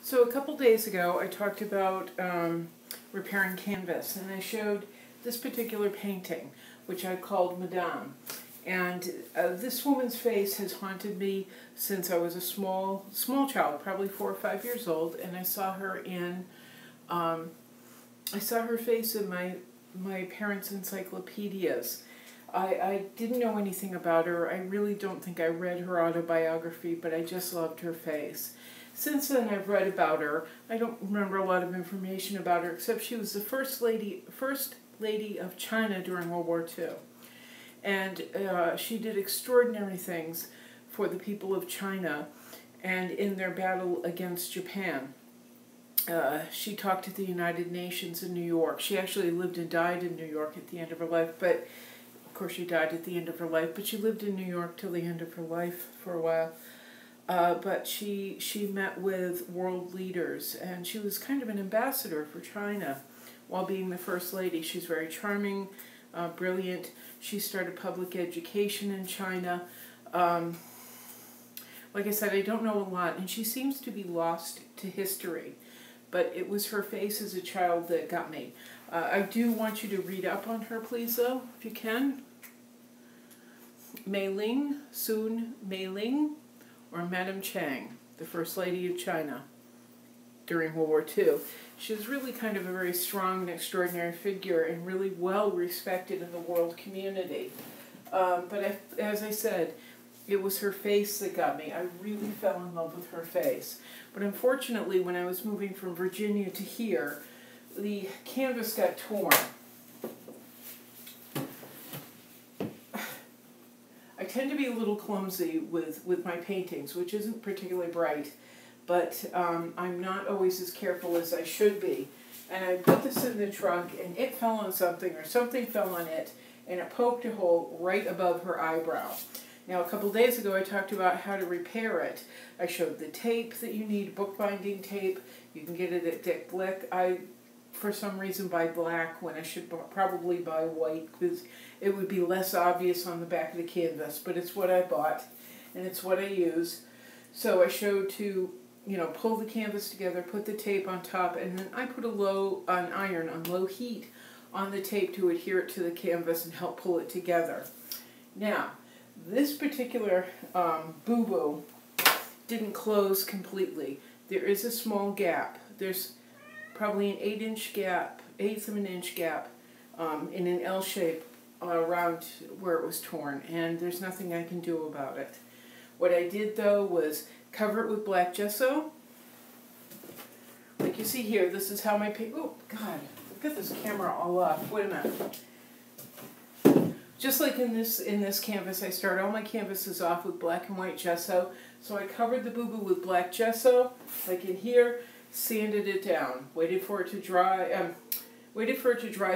So a couple days ago I talked about repairing canvas, and I showed this particular painting, which I called Madame. And this woman's face has haunted me since I was a small child, probably 4 or 5 years old, and I saw her face in my parents' encyclopedias. I didn't know anything about her. I really don't think I read her autobiography, but I just loved her face. Since then, I've read about her. I don't remember a lot of information about her, except she was the first lady of China during World War II. And she did extraordinary things for the people of China and in their battle against Japan. She talked at the United Nations in New York. She actually lived and died in New York at the end of her life, but of course she died at the end of her life, but she lived in New York till the end of her life for a while. But she met with world leaders, and she was kind of an ambassador for China while being the First Lady. She's very charming, brilliant. She started public education in China. Like I said, I don't know a lot, and she seems to be lost to history. But it was her face as a child that got me. I do want you to read up on her, please, though, if you can. Mei-Ling, soon Mei-Ling, or Madame Chiang, the First Lady of China during World War II. She was really kind of a very strong and extraordinary figure and really well respected in the world community. As I said, it was her face that got me. I really fell in love with her face. But unfortunately, when I was moving from Virginia to here, the canvas got torn. I tend to be a little clumsy with my paintings, which isn't particularly bright, but I'm not always as careful as I should be. And I put this in the trunk, and it fell on something, or something fell on it, and it poked a hole right above her eyebrow. Now, a couple days ago, I talked about how to repair it. I showed the tape that you need, bookbinding tape. You can get it at Dick Blick. I, for some reason, buy black when I should probably buy white, because it would be less obvious on the back of the canvas. But it's what I bought, and it's what I use. So I showed to, pull the canvas together, put the tape on top, and then I put an iron on low heat on the tape to adhere it to the canvas and help pull it together. Now, this particular boo-boo didn't close completely. There is a small gap. There's probably an 1/8 of an inch gap in an L shape around where it was torn, and there's nothing I can do about it. What I did, though, was cover it with black gesso. Like you see here, this is how my paper... Oh, God, look at this camera all off. Wait a minute. Just like in this canvas, I start all my canvases off with black and white gesso. So I covered the boo-boo with black gesso, like in here, sanded it down, waited for it to dry,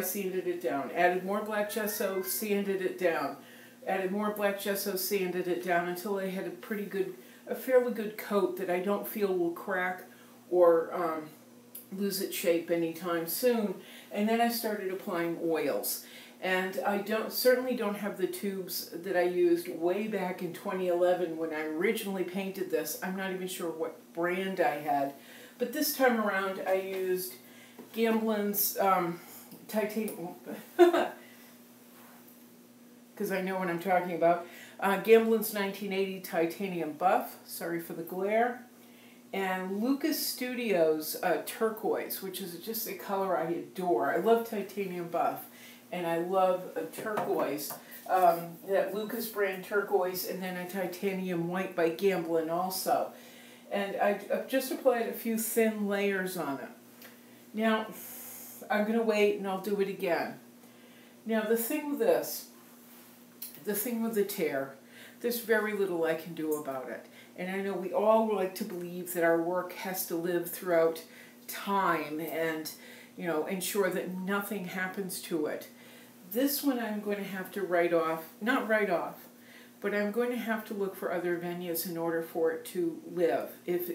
sanded it down, added more black gesso, sanded it down, added more black gesso, sanded it down until I had a fairly good coat that I don't feel will crack or lose its shape anytime soon. And then I started applying oils. And I certainly don't have the tubes that I used way back in 2011 when I originally painted this. I'm not even sure what brand I had. But this time around I used Gamblin's titanium, because I know what I'm talking about. Gamblin's 1980 titanium buff, sorry for the glare. And Lucas Studios turquoise, which is just a color I adore. I love titanium buff. And I love a turquoise, that Lucas brand turquoise, and then a titanium white by Gamblin also. And I've just applied a few thin layers on it. Now, I'm going to wait and I'll do it again. Now, the thing with the tear, there's very little I can do about it. And I know we all like to believe that our work has to live throughout time and, ensure that nothing happens to it. This one I'm going to have to not write off, but I'm going to have to look for other venues in order for it to live, if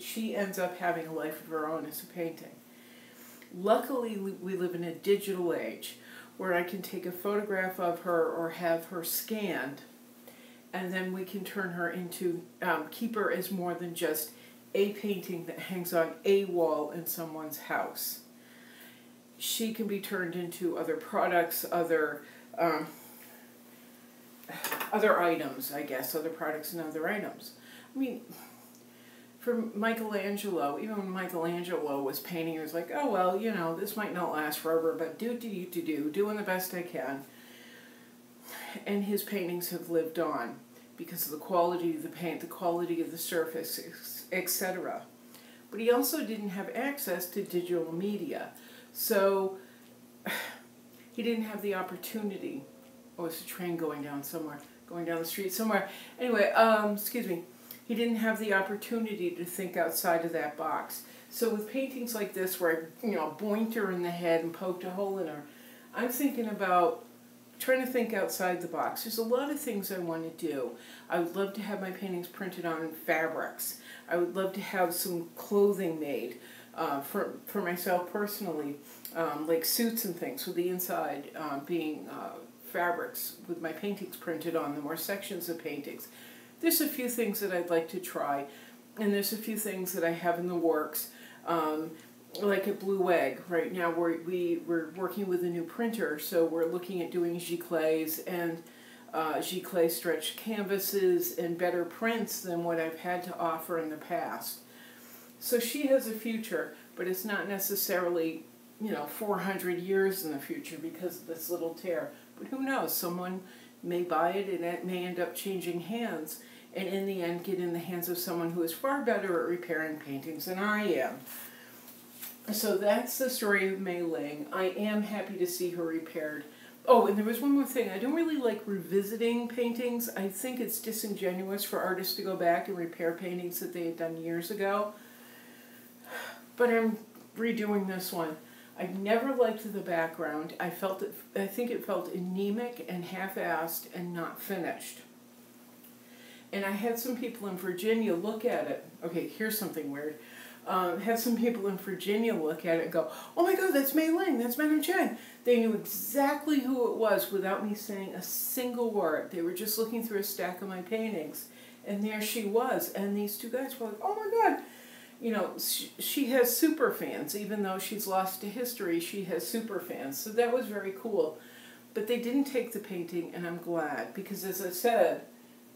she ends up having a life of her own as a painting. Luckily, we live in a digital age where I can take a photograph of her or have her scanned, and then we can turn her into, keep her as more than just a painting that hangs on a wall in someone's house. She can be turned into other products, other items, I guess, other products and other items. I mean, for Michelangelo, even when Michelangelo was painting, he was like, oh, well, you know, this might not last forever, but doing the best I can. And his paintings have lived on because of the quality of the paint, the quality of the surface, etc. But he also didn't have access to digital media. So he didn't have the opportunity. Oh, it's a train going down somewhere, going down the street somewhere. Anyway, excuse me. He didn't have the opportunity to think outside of that box. So with paintings like this where I, boinked her in the head and poked a hole in her, I'm thinking about trying to think outside the box. There's a lot of things I want to do. I would love to have my paintings printed on fabrics. I would love to have some clothing made for myself personally, like suits and things, with the inside being fabrics with my paintings printed on them, or sections of paintings. There's a few things that I'd like to try, and there's a few things that I have in the works. Like at Blue Egg, right now we're working with a new printer, so we're looking at doing giclées and giclée stretched canvases and better prints than what I've had to offer in the past. So she has a future, but it's not necessarily 400 years in the future because of this little tear. But who knows? Someone may buy it and it may end up changing hands, and in the end get in the hands of someone who is far better at repairing paintings than I am. So that's the story of Mei-Ling. I am happy to see her repaired. Oh, and there was one more thing. I don't really like revisiting paintings. I think it's disingenuous for artists to go back and repair paintings that they had done years ago. But I'm redoing this one. I never liked the background. I think it felt anemic and half-assed and not finished. And I had some people in Virginia look at it. Okay, here's something weird. Had some people in Virginia look at it and go, oh my God, that's Mei-Ling, that's Madame Chiang. They knew exactly who it was without me saying a single word. They were just looking through a stack of my paintings, and there she was. And these two guys were like, oh my God. She has super fans. Even though she's lost to history, she has super fans. So that was very cool. But they didn't take the painting, and I'm glad, because as I said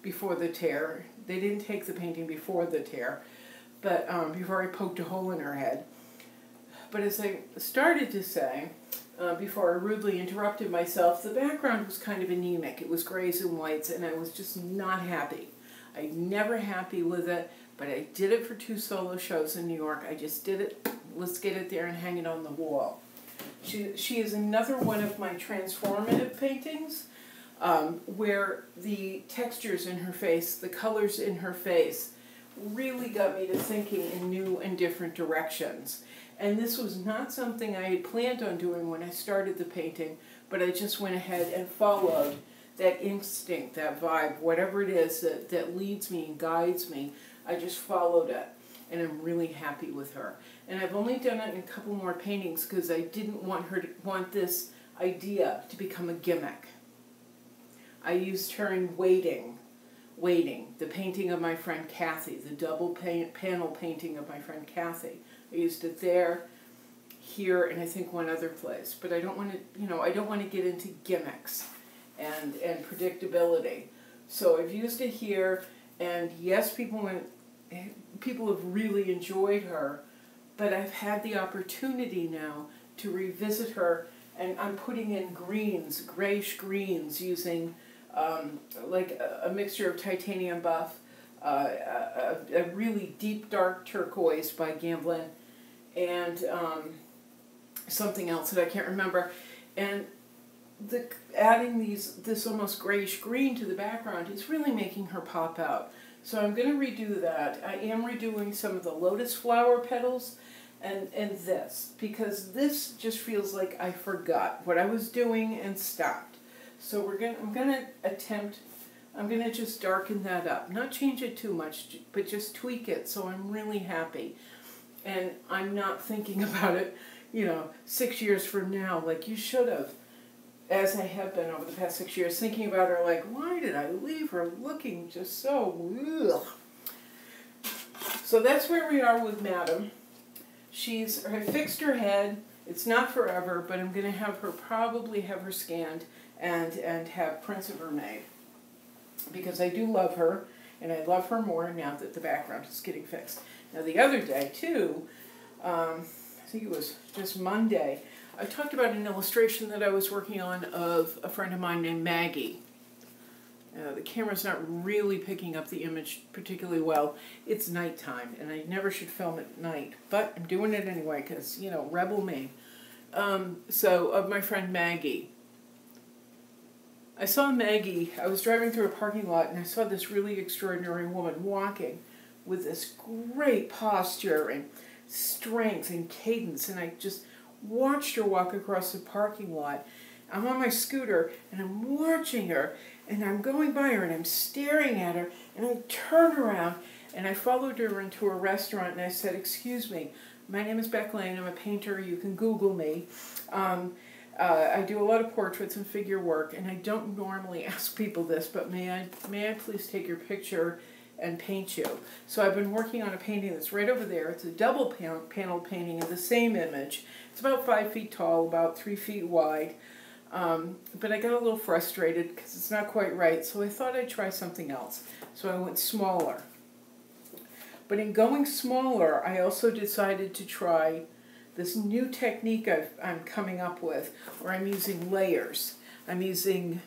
before the tear, they didn't take the painting before the tear. But before I poked a hole in her head. But as I started to say, before I rudely interrupted myself, the background was kind of anemic. It was grays and whites, and I was just not happy. I'm never happy with it, but I did it for 2 solo shows in New York. I just did it. Let's get it there and hang it on the wall. She is another one of my transformative paintings, where the textures in her face, the colors in her face, really got me to thinking in new and different directions. And this was not something I had planned on doing when I started the painting, but I just went ahead and followed that instinct, that vibe, whatever it is that leads me and guides me. I just followed it, and I'm really happy with her. And I've only done it in a couple more paintings because I didn't want this idea to become a gimmick. I used her in Waiting, the painting of my friend Kathy, the double panel painting of my friend Kathy. I used it there, here, and I think one other place. But I don't want to, I don't want to get into gimmicks and predictability. So I've used it here, and yes, people have really enjoyed her, but I've had the opportunity now to revisit her, and I'm putting in greens, grayish greens, using like a mixture of titanium buff, a really deep dark turquoise by Gamblin, and something else that I can't remember. And adding this almost grayish green to the background is really making her pop out. So I'm going to redo that. I am redoing some of the lotus flower petals and this, because this just feels like I forgot what I was doing and stopped. So I'm gonna just darken that up. Not change it too much, but just tweak it so I'm really happy. And I'm not thinking about it, 6 years from now, like you should have, as I have been over the past 6 years, thinking about her like, why did I leave her looking just so ugh? So that's where we are with Madame. I fixed her head. It's not forever, but I'm going to have her, probably have her scanned and have prints of her made. Because I do love her, and I love her more now that the background is getting fixed. Now the other day, too, I think it was just Monday, I talked about an illustration that I was working on of a friend of mine named Maggie. The camera's not really picking up the image particularly well. It's nighttime, and I never should film at night, but I'm doing it anyway because, you know, rebel me. So, of my friend Maggie. I saw Maggie, I was driving through a parking lot, and I saw this really extraordinary woman walking with this great posture and strength and cadence, and I just watched her walk across the parking lot. I'm on my scooter, and I'm watching her, and I'm going by her, and I'm staring at her, and I turn around, and I followed her into a restaurant, and I said, "Excuse me, my name is Beck Lane, I'm a painter, you can Google me. I do a lot of portraits and figure work, and I don't normally ask people this, but may I please take your picture and paint you?" So I've been working on a painting that's right over there. It's a double panel painting of the same image. It's about 5 feet tall, about 3 feet wide. But I got a little frustrated because it's not quite right, so I thought I'd try something else. So I went smaller. But in going smaller, I also decided to try this new technique I'm coming up with, where I'm using layers. I'm using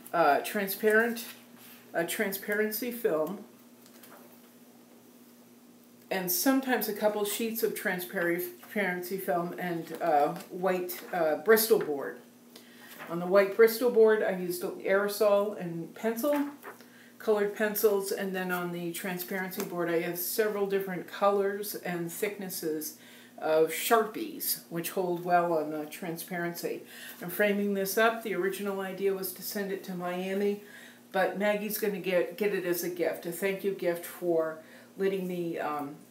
transparency film, and sometimes a couple sheets of transparency film and white Bristol board. On the white Bristol board, I used aerosol and pencil, colored pencils, and then on the transparency board, I have several different colors and thicknesses of Sharpies, which hold well on transparency. I'm framing this up. The original idea was to send it to Miami, but Maggie's going to get it as a gift, a thank you gift for letting me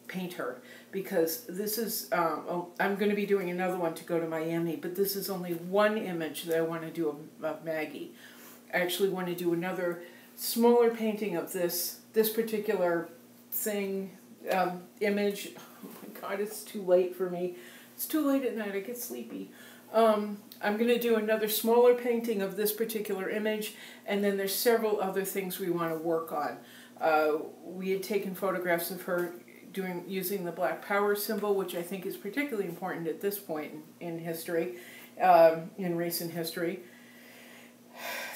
paint her, because this is, I'm going to be doing another one to go to Miami, but this is only one image that I want to do of Maggie. I actually want to do another smaller painting of this particular thing, image. Oh my God, it's too late for me. It's too late at night, I get sleepy. I'm going to do another smaller painting of this particular image, and then there's several other things we want to work on. We had taken photographs of her using the Black Power symbol, which I think is particularly important at this point in history, in recent history,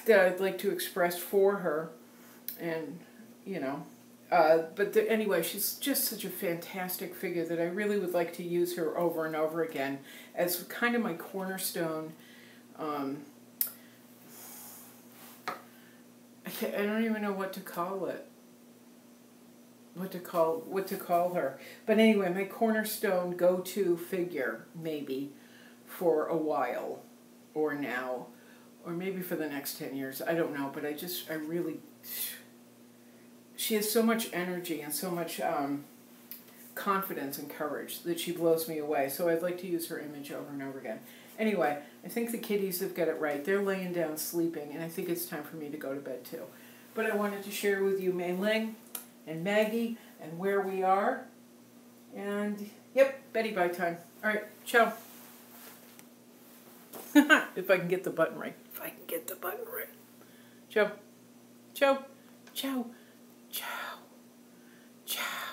that I'd like to express for her. And, you know, anyway, she's just such a fantastic figure that I really would like to use her over and over again as kind of my cornerstone. I don't even know what to call it. What to call her. But anyway, my cornerstone go-to figure, maybe, for a while, or now, or maybe for the next 10 years. I don't know, but I really, she has so much energy and so much confidence and courage that she blows me away. So I'd like to use her image over and over again. Anyway, I think the kiddies have got it right. They're laying down sleeping, and I think it's time for me to go to bed too. But I wanted to share with you Mei-Ling and Maggie and where we are. And, yep, Betty bye time. All right, ciao. If I can get the button right. If I can get the button right. Ciao. Ciao. Ciao. Ciao. Ciao.